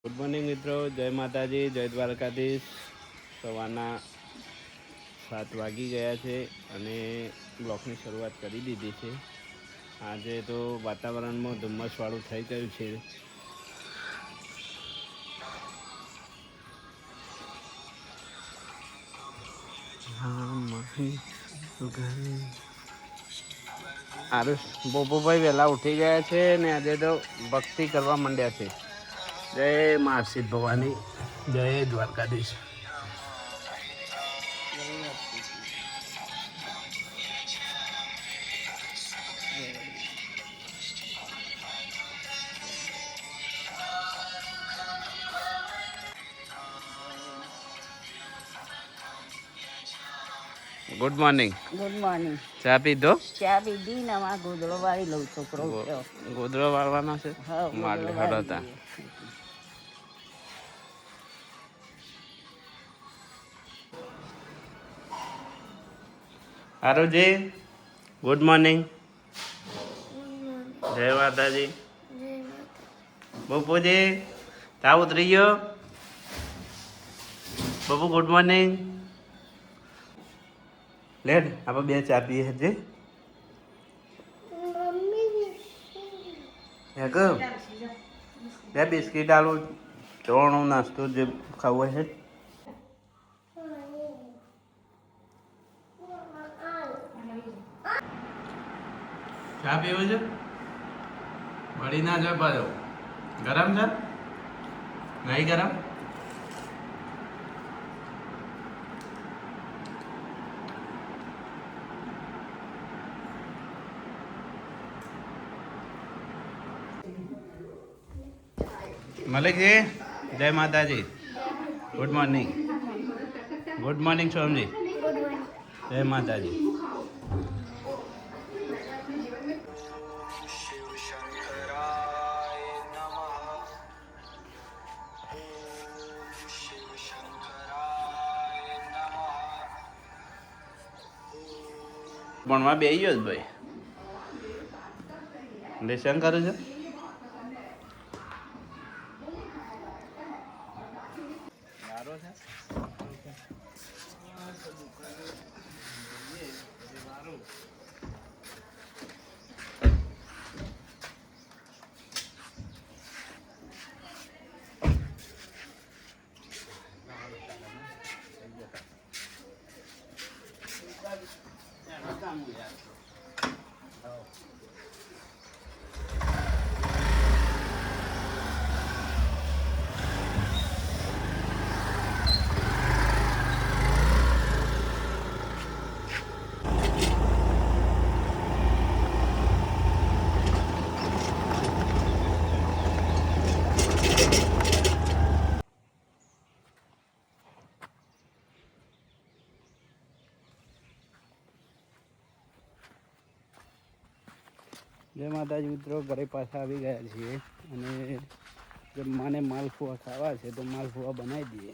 Good morning મિત્રો, જય માતાજી, જય દ્વારકાધીશ. સવારના 7 વાગી ગયા છે અને બ્લોકની શરૂઆત કરી દીધી છે. આજે તો વાતાવરણમાં ધુમ્મસવાળું થઈ ગયું છે. આરુષ બોબોભાઈ વહેલા ઉઠી ગયા છે ને આજે તો ભક્તિ કરવા માંડ્યા છે. જય મા સિદ્ધ ભવાની, જય Dwarkadhish. Good morning. Good morning. ચા પીધો? ચા પીધી ને આમાં ગોદડો વાળી લઉં છોકરો. ગોદડો વાળવાનો છે? મારે હડતા. આરુજી, ગુડ મોર્નિંગ. જય માતાજી. બપુજી, તાવ ઉતરી ગયો? બપુ ગુડ મોર્નિંગ. લેડ આપણે બે ચા પીએ છે. બે બિસ્કીટ આલું, ચોણું નાસ્તો જે ખાવું છે. ચા પીવું છે? બળી ના જાય પાછો. ગરમ છે? નહીં ગરમ? મલિકજી, જય Mataji. Good morning. Good morning Somji. જય માતાજી. ભણવા બેસી ગયો જ ભાઈ. લેસન કરું છું. જય માતાજી મિત્રો, ઘરે પાછા આવી ગયા છીએ અને જમવાને માલપુઆ ખાવા છે તો માલપુઆ બનાવી દઈએ.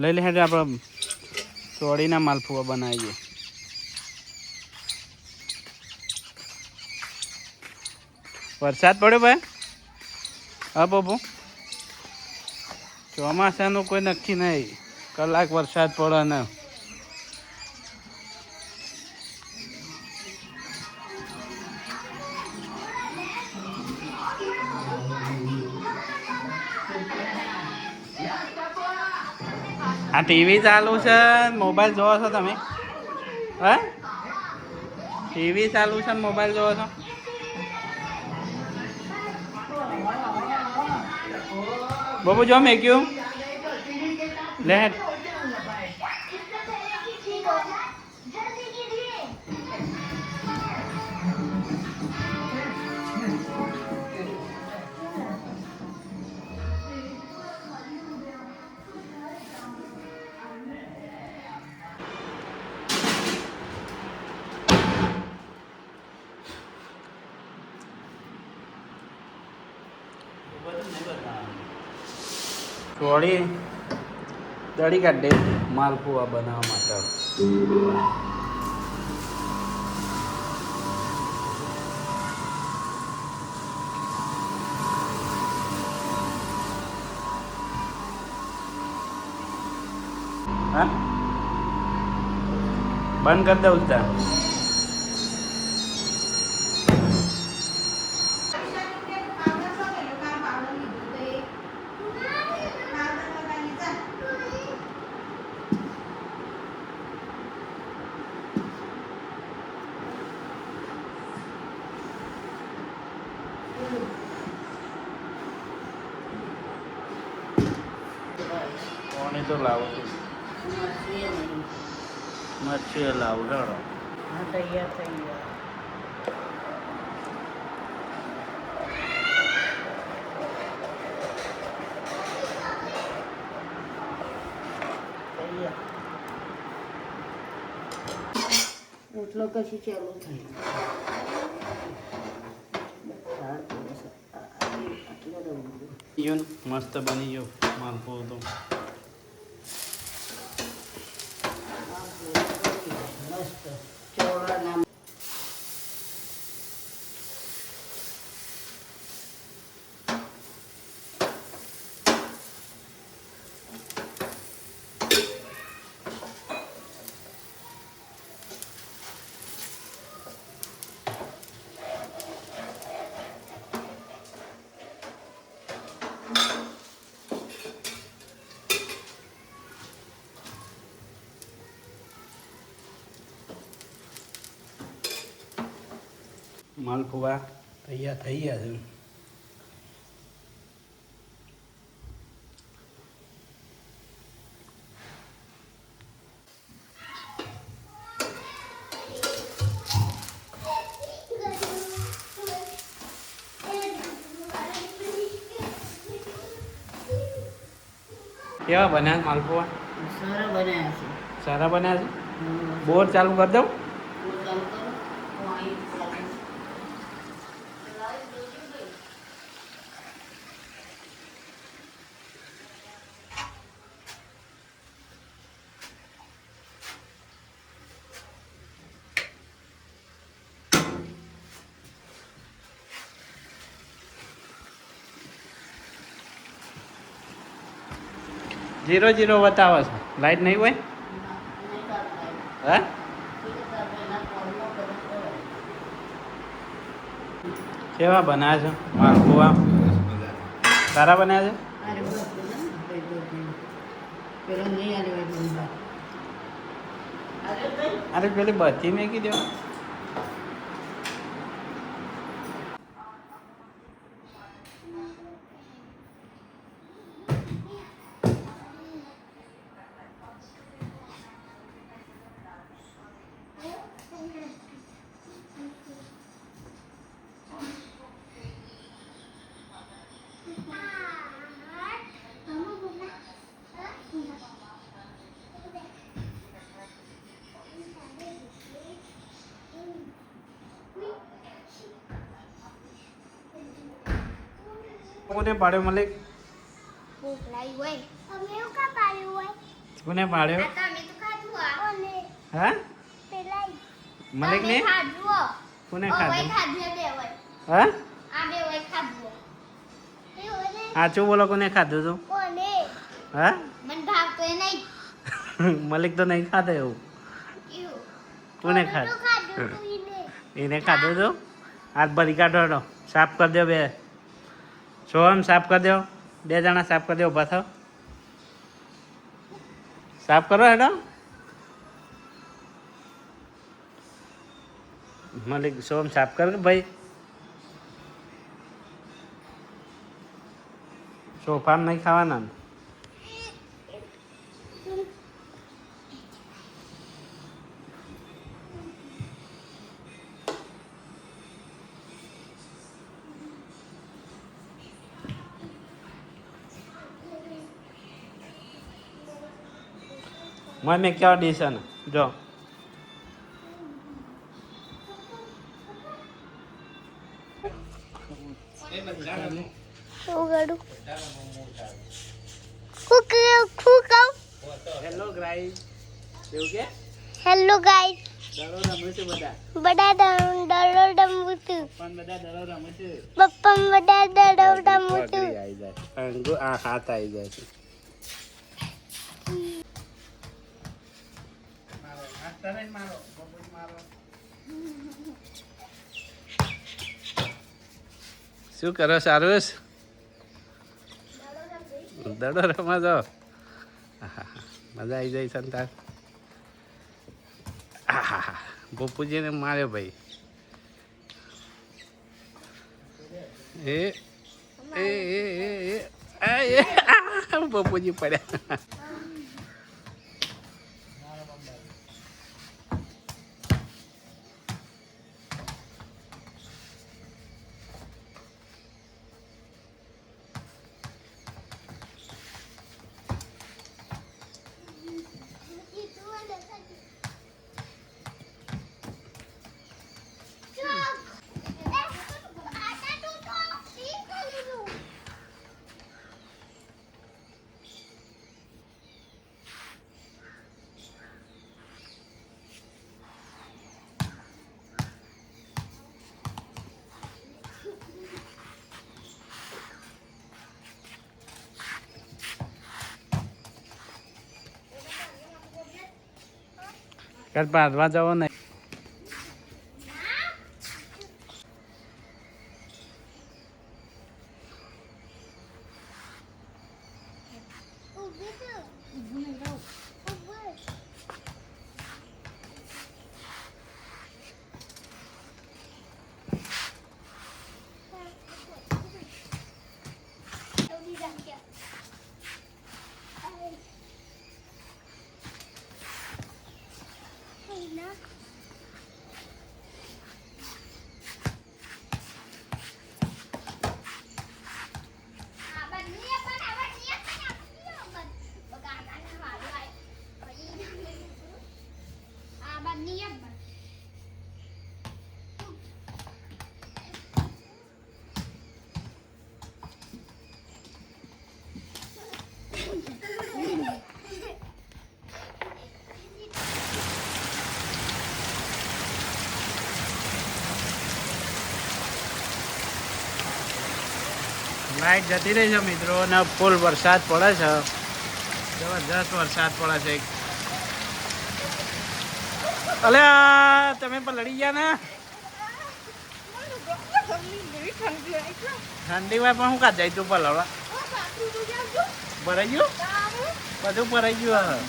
લઈ લે હેઠે આપણે ચોળીના માલપુઆ બનાવીએ. વરસાદ પડ્યો ભાઈ? હા બાપુ, ચોમાસાનું કોઈ નક્કી નહીં, કલાક વરસાદ પડે ને. આ ટીવી ચાલુ છે, મોબાઈલ જોવો છો તમે? હા, ટીવી ચાલુ છે, મોબાઈલ જોવો છો? બાબુ જો મેં ક્યું લે. થોડી દળી કાઢે માલપુઆ બનાવવા માટે. હા બંધ કરી દઉં તાર પાણી તો લાવો છું મચ્છી લાવું ચાલો હા તૈયાર થઈ ગયા એટલો કશું ચાલુ થાય આટલો દઉં ગયો ને મસ્ત બની ગયો માલપુઓ તો મસ્ત ચોળાના માલપુઆ તૈયાર થઈ ગયા છે કેવા બન્યા માલપુઆ સારા બનાવ્યા છે સારા બન્યા છે બોર ચાલુ કરી દઉં જીરો જીરો બતાવે છે લાઈટ નહીં હોય હા કેવા બનાવે છે માલપુઆ સારા બનાવ્યા પેલો નહીં છે અરે પેલી બધી મેં કીધું કોને પાડ્યો મલિક પોપલાઈ હોય અમે એવું કા પાડ્યું હોય કોને પાડ્યો આ તમે તો ખાધું આ ઓને હા પેલાઈ મલિક ને ખાધું કોને ઓ ખાધું હોય ખાધું બે હોય હા આ બે હોય ખાધું એ ઓને સાચું બોલો કોને ખાધું તું ઓને હા મન ભાવતો એ નહીં મલિક તો નહીં ખાધો એવું કેવું કોને તો ખાધું ખાધું તું એને ખાધું તું હાથ ભરી કાઢો હેડો સાફ કરી દો બે સોહમ સાફ કરી દો બે જણા સાફ કરી દો ઊભા થાવ સાફ કરો હેડો મલિક સોહમ સાફ કર ભાઈ સોફા નહીં ખાવાના ને મને કેવા ડીશ છે ને જો ઉગાડું ખુકાવ હેલો ગાઈસ એવું કે હેલો ગાઈસ દડો રમે છે બધા બડા દડો ડમુતુ પણ બધા દડો રમે છે પપ્પા બડા દડો ડમુતુ આવી જાય અંગુ આ હાથ આવી જાય છે તને મારો બબુજ મારો. શું કરો સારુસ? દડો રમવા જાઓ. મજા આવી જાય સંતાન. બપુજીને માર્યો ભાઈ. એ એ એ એ એ બપુજી પડ્યા. કાલ બાંધવા જવો નહીં. લાઈટ જતી રહી છે મિત્રો અને ફૂલ વરસાદ પડે છે. જબરજસ્ત વરસાદ પડે છે. અલ્યા તમે પણ લડી ગયા ને. ઠંડીમાં પણ હું કાં જાય તું પલળવા? ભરાઈ ગયું બધું ભરાઈ ગયું.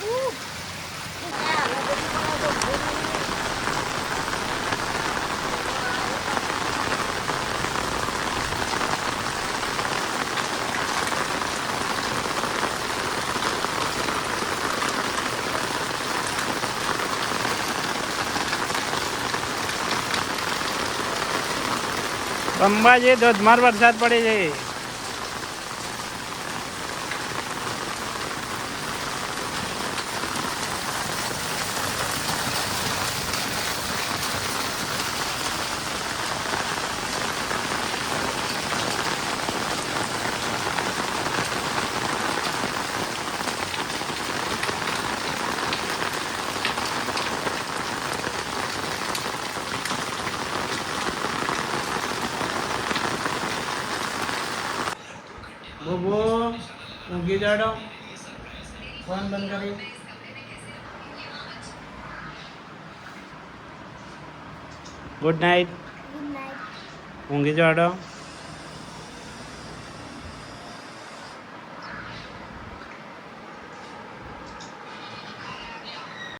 અંબાજી ધોધમાર વરસાદ પડે છે. બબુ ઊંઘી જાડો. ફોન બંધ કરી. Good night. ઊંઘી જાડો.